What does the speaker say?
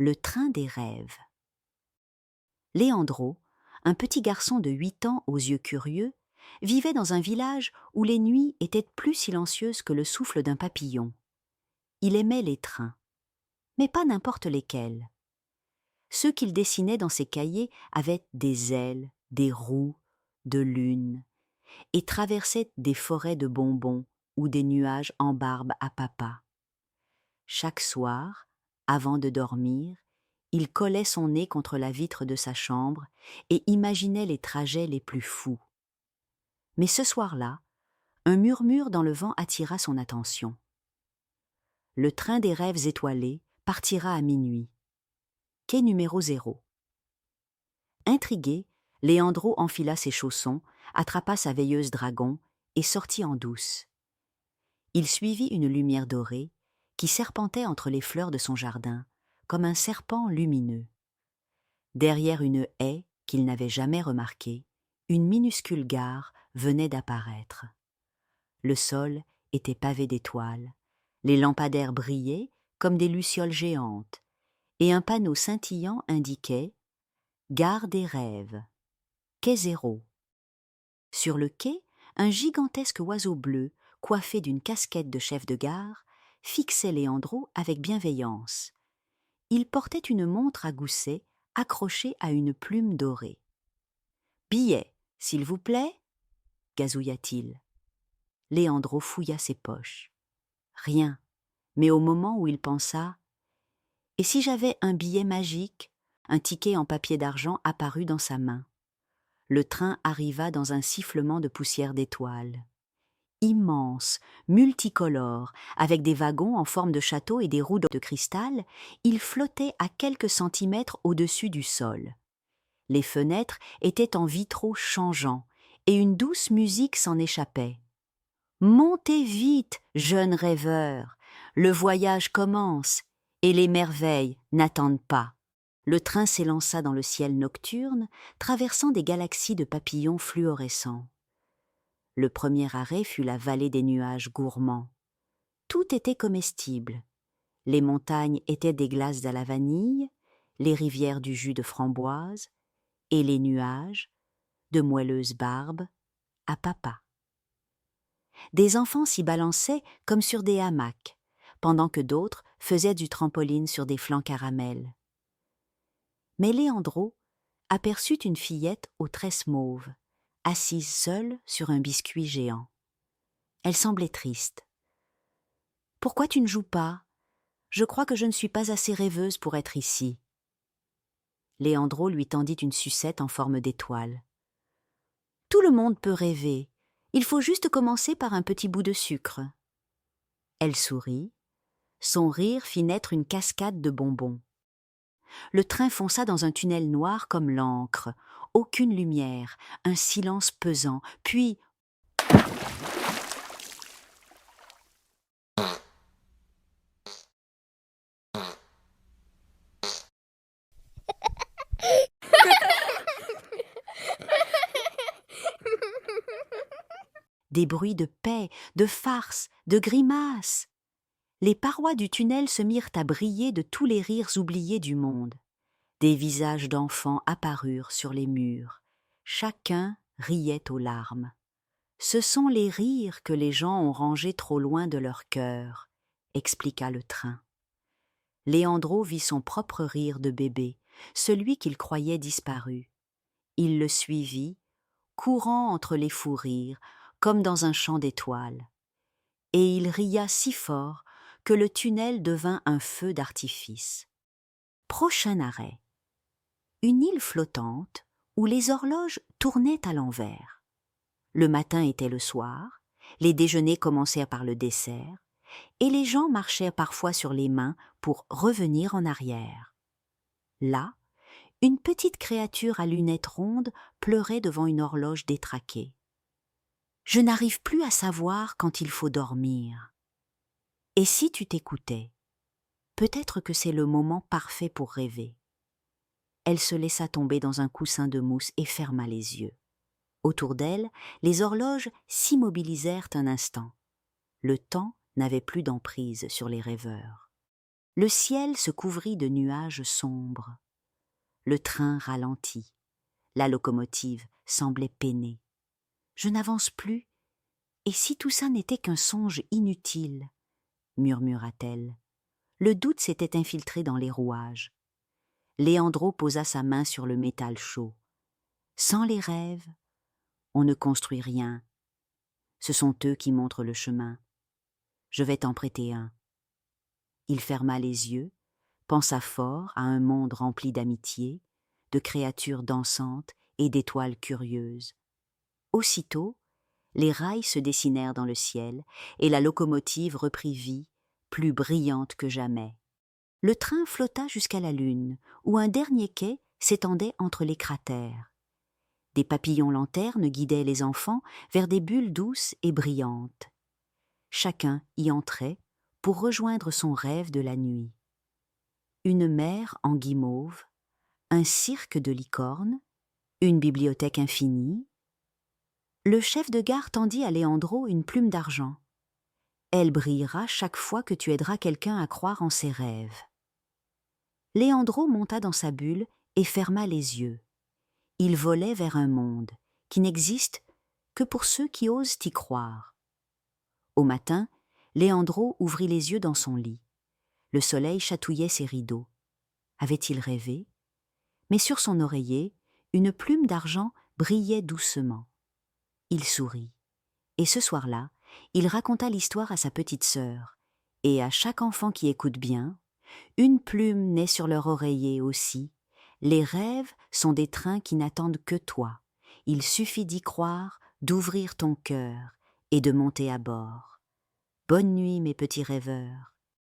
Le train des rêves. Léandro, un petit garçon de 8 ans aux yeux curieux, vivait dans un village où les nuits étaient plus silencieuses que le souffle d'un papillon. Il aimait les trains, mais pas n'importe lesquels. Ceux qu'il dessinait dans ses cahiers avaient des ailes, des roues, de lune, et traversaient des forêts de bonbons ou des nuages en barbe à papa. Chaque soir, avant de dormir, il collait son nez contre la vitre de sa chambre et imaginait les trajets les plus fous. Mais ce soir-là, un murmure dans le vent attira son attention. Le train des rêves étoilés partira à minuit. Quai numéro 0. Intrigué, Léandro enfila ses chaussons, attrapa sa veilleuse dragon et sortit en douce. Il suivit une lumière dorée qui serpentait entre les fleurs de son jardin, comme un serpent lumineux. Derrière une haie qu'il n'avait jamais remarquée, une minuscule gare venait d'apparaître. Le sol était pavé d'étoiles, les lampadaires brillaient comme des lucioles géantes, et un panneau scintillant indiquait « Gare des rêves, quai 0 ». Sur le quai, un gigantesque oiseau bleu, coiffé d'une casquette de chef de gare, fixait Léandro avec bienveillance. Il portait une montre à gousset accrochée à une plume dorée. « Billet, s'il vous plaît » gazouilla-t-il. Léandro fouilla ses poches. Rien, mais au moment où il pensa « Et si j'avais un billet magique ?» Un ticket en papier d'argent apparut dans sa main. Le train arriva dans un sifflement de poussière d'étoiles. Immense, multicolore, avec des wagons en forme de château et des roues de cristal, il flottait à quelques centimètres au-dessus du sol. Les fenêtres étaient en vitraux changeants, et une douce musique s'en échappait. « Montez vite, jeunes rêveurs, le voyage commence, et les merveilles n'attendent pas. » Le train s'élança dans le ciel nocturne, traversant des galaxies de papillons fluorescents. Le premier arrêt fut la vallée des nuages gourmands. Tout était comestible. Les montagnes étaient des glaces à la vanille, les rivières du jus de framboise, et les nuages, de moelleuses barbes, à papa. Des enfants s'y balançaient comme sur des hamacs, pendant que d'autres faisaient du trampoline sur des flancs caramels. Mais Léandro aperçut une fillette aux tresses mauves, assise seule sur un biscuit géant. Elle semblait triste. « Pourquoi tu ne joues pas ? Je crois que je ne suis pas assez rêveuse pour être ici. » Léandro lui tendit une sucette en forme d'étoile. « Tout le monde peut rêver. Il faut juste commencer par un petit bout de sucre. » Elle sourit. Son rire fit naître une cascade de bonbons. Le train fonça dans un tunnel noir comme l'encre. Aucune lumière, un silence pesant, puis des bruits de paix, de farces, de grimaces. Les parois du tunnel se mirent à briller de tous les rires oubliés du monde. Des visages d'enfants apparurent sur les murs. Chacun riait aux larmes. Ce sont les rires que les gens ont rangés trop loin de leur cœur, expliqua le train. Léandro vit son propre rire de bébé, celui qu'il croyait disparu. Il le suivit, courant entre les fous rires, comme dans un champ d'étoiles. Et il ria si fort que le tunnel devint un feu d'artifice. Prochain arrêt. Une île flottante où les horloges tournaient à l'envers. Le matin était le soir, les déjeuners commençaient par le dessert, et les gens marchaient parfois sur les mains pour revenir en arrière. Là, une petite créature à lunettes rondes pleurait devant une horloge détraquée. « Je n'arrive plus à savoir quand il faut dormir. Et si tu t'écoutais ? Peut-être que c'est le moment parfait pour rêver. » Elle se laissa tomber dans un coussin de mousse et ferma les yeux. Autour d'elle, les horloges s'immobilisèrent un instant. Le temps n'avait plus d'emprise sur les rêveurs. Le ciel se couvrit de nuages sombres. Le train ralentit. La locomotive semblait peiner. Je n'avance plus, et si tout ça n'était qu'un songe inutile, murmura-t-elle. Le doute s'était infiltré dans les rouages. Léandro posa sa main sur le métal chaud. Sans les rêves, on ne construit rien. Ce sont eux qui montrent le chemin. Je vais t'en prêter un. Il ferma les yeux, pensa fort à un monde rempli d'amitié, de créatures dansantes et d'étoiles curieuses. Aussitôt, les rails se dessinèrent dans le ciel et la locomotive reprit vie, plus brillante que jamais. Le train flotta jusqu'à la Lune, où un dernier quai s'étendait entre les cratères. Des papillons-lanternes guidaient les enfants vers des bulles douces et brillantes. Chacun y entrait pour rejoindre son rêve de la nuit. Une mer en guimauve, un cirque de licornes, une bibliothèque infinie. Le chef de gare tendit à Léandro une plume d'argent. Elle brillera chaque fois que tu aideras quelqu'un à croire en ses rêves. Léandro monta dans sa bulle et ferma les yeux. Il volait vers un monde qui n'existe que pour ceux qui osent y croire. Au matin, Léandro ouvrit les yeux dans son lit. Le soleil chatouillait ses rideaux. Avait-il rêvé? Mais sur son oreiller, une plume d'argent brillait doucement. Il sourit. Et ce soir-là, il raconta l'histoire à sa petite sœur. Et à chaque enfant qui écoute bien, une plume naît sur leur oreiller aussi. Les rêves sont des trains qui n'attendent que toi. Il suffit d'y croire, d'ouvrir ton cœur et de monter à bord. Bonne nuit, mes petits rêveurs.